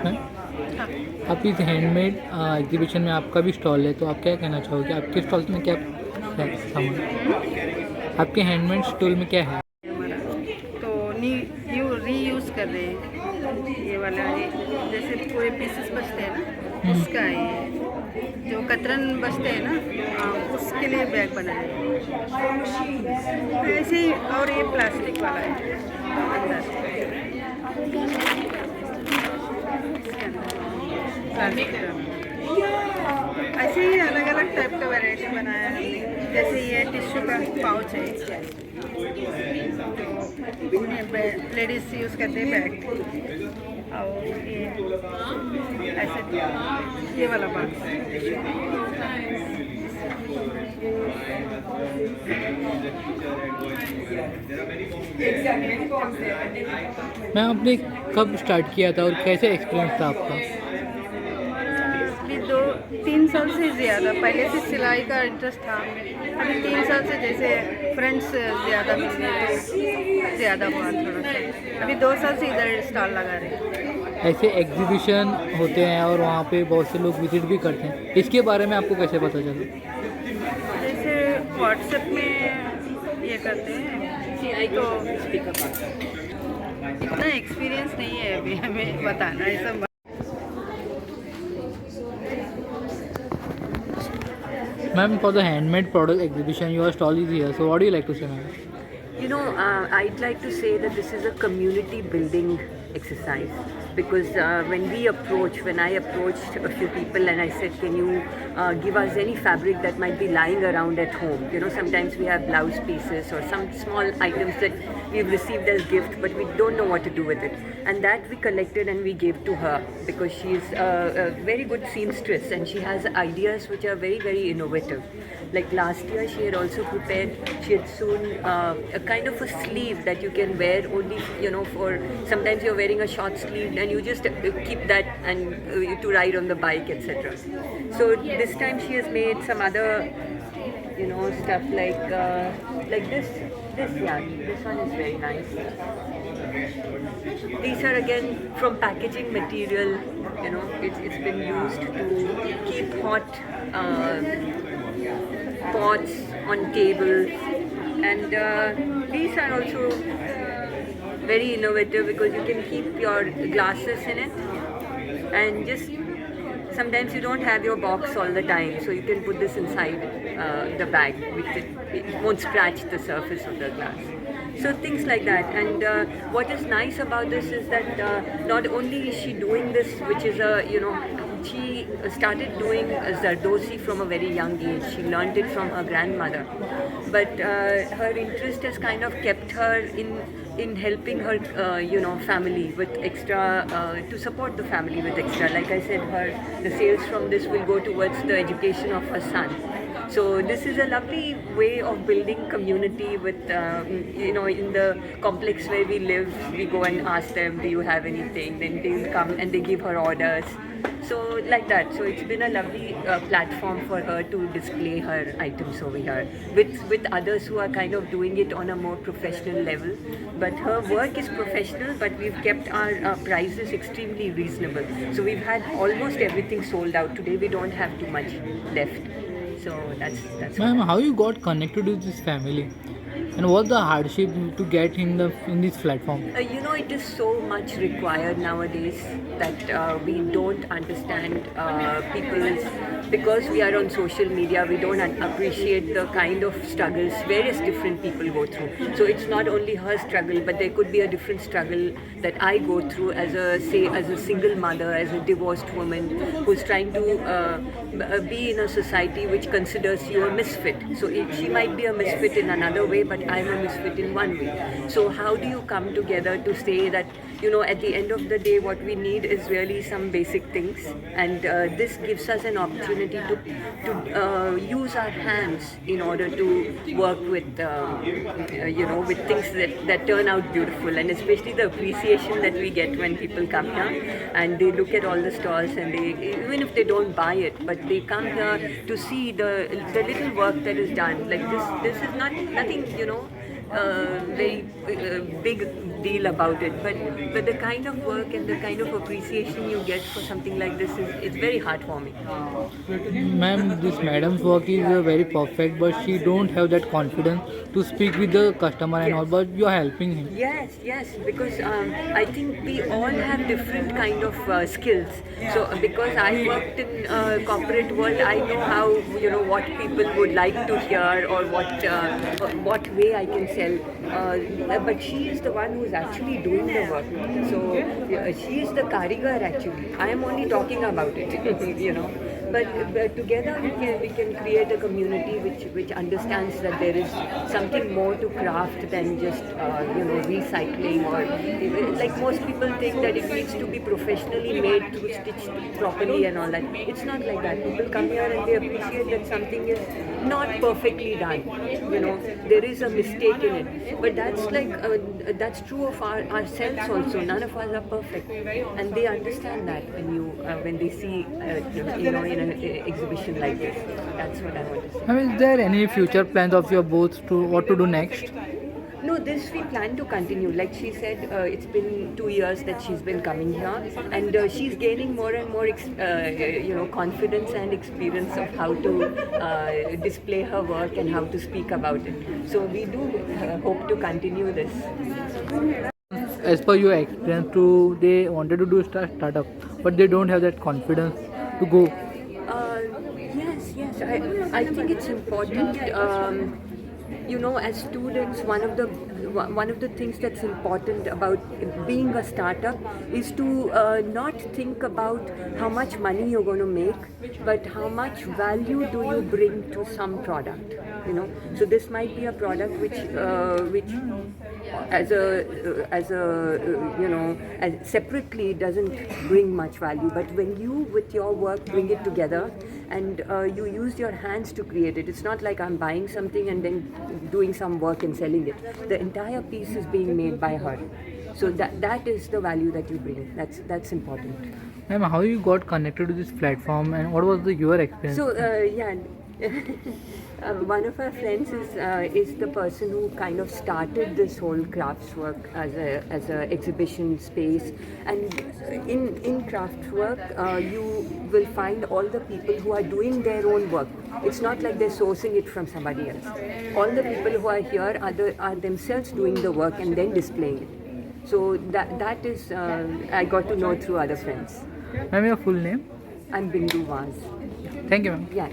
हैं? आप इस हैंडमेड एग्जीबिशन में आपका भी स्टॉल है, तो आप क्या कहना चाहोगे? आपके स्टॉल में क्या है सामान? आपके हैंडमेड स्टॉल में क्या है? हमारा तो रीयूज़ कर रहे हैं ये वाला है, जैसे पूरे पीसेस बचते हैं ना उसका है ये। जो कतरन बचते हैं ना उसके लिए बैग बना है ऐसे ही। और ये प्लास्टिक वाला है प्लास्टिक ऐसे ही अलग अलग टाइप का वैरायटी बनाया है हमने। जैसे ये टिश्यू का पाउच है, लेडीज यूज़ करते हैं बैग। और ये ऐसे ये वाला बॉक्स मैम, आपने कब स्टार्ट किया था और कैसे एक्सपीरियंस था आपका? अभी 2-3 साल से ज़्यादा। पहले से सिलाई का इंटरेस्ट था, अभी 3 साल से जैसे फ्रेंड्स ज़्यादा मिल गए तो ज़्यादा हुआ थोड़ा सा। अभी 2 साल से इधर स्टॉल लगा रहे हैं। ऐसे एग्जीबिशन होते हैं और वहाँ पे बहुत से लोग विजिट भी करते हैं, इसके बारे में आपको कैसे पता चला? जैसे व्हाट्सएप में ये करते हैं तो इतना एक्सपीरियंस नहीं है अभी हमें बताना है सब। Ma'am, for the handmade product exhibition, your stall is here. So, what do you like to say, ma'am? I'd like to say that this is a community building exercise because when I approached a few people and I said, can you give us any fabric that might be lying around at home? Sometimes we have blouse pieces or some small items that we've received as gift, but we don't know what to do with it. And that we collected and we gave to her because she's a very good seamstress and she has ideas which are very, very innovative. Like last year, she had also prepared, she had sewn a kind of a sleeve that you can wear only, for sometimes you're wearing a short sleeve and you just keep that and to ride on the bike, etc. So this time she has made some other, stuff like this yarn. This one is very nice. These are again from packaging material, it's been used to keep hot pots on tables, and these are also very innovative because you can keep your glasses in it and just sometimes you don't have your box all the time, so you can put this inside the bag which it won't scratch the surface of the glass. So things like that. And what is nice about this is that not only is she doing this, which is she started doing Zardozi from a very young age. She learned it from her grandmother. But her interest has kind of kept her in helping her, family with extra, to support the family with extra. Like I said, the sales from this will go towards the education of her son. So this is a lovely way of building community with, in the complex where we live, we go and ask them, do you have anything? Then they will come and they give her orders. So like that. So it's been a lovely platform for her to display her items over here with others who are kind of doing it on a more professional level. But her work is professional, but we've kept our prices extremely reasonable. So we've had almost everything sold out. Today we don't have too much left. So that's. Ma'am, how you got connected with this family? And what's the hardship to get in this platform? It is so much required nowadays that we don't understand people's, because we are on social media, we don't appreciate the kind of struggles various different people go through. So it's not only her struggle, but there could be a different struggle that I go through as a single mother, as a divorced woman who's trying to be in a society which considers you a misfit. So she might be a misfit in another way, but I'm a misfit in one way. So how do you come together to say that at the end of the day, what we need is really some basic things, and this gives us an opportunity to use our hands in order to work with, with things that turn out beautiful, and especially the appreciation that we get when people come here and they look at all the stalls, and even if they don't buy it, but they come here to see the little work that is done. Like this is nothing, very big deal about it, but the kind of work and the kind of appreciation you get for something like this it's very heartwarming. Ma'am, this madam's work is very perfect, but she don't have that confidence to speak with the customer and all. But you are helping him. Yes, because I think we all have different kind of skills. So because I worked in corporate world, I know how what people would like to hear, or what way I can sell. But she is the one who is actually doing the work. So she is the karigar actually. I am only talking about it, But together we can create a community which understands that there is something more to craft than just recycling, or like most people think that it needs to be professionally made to stitched properly and all that. It's not like that. People come here and they appreciate that something is not perfectly done. There is a mistake in it. But that's true of ourselves also. None of us are perfect, and they understand that when they see in an exhibition like this. That's what I want to say. Ma'am, is there any future plans of your both to what to do next? No, this we plan to continue. Like she said, it's been 2 years that she's been coming here, and she's gaining more and more, confidence and experience of how to display her work and how to speak about it. So we do hope to continue this. As per your experience, they wanted to do startup, but they don't have that confidence to go. Yes. I think it's important. As students, one of the things that's important about being a startup is to not think about how much money you're going to make, but how much value do you bring to some product. So this might be a product which as separately doesn't bring much value, but when you with your work bring it together and you use your hands to create it, it's not like I'm buying something and then doing some work and selling it. The entire piece is being made by her, so that is the value that you bring. That's important. Ma'am, how you got connected to this platform, and what was your experience? So one of our friends is the person who kind of started this whole crafts work as a exhibition space, and in crafts work you will find all the people who are doing their own work. It's not like they're sourcing it from somebody else. All the people who are here are themselves doing the work and then displaying it. So that is I got to know through other friends. Ma'am, your full name? I'm Bindu Vaz. Thank you, ma'am. Yeah.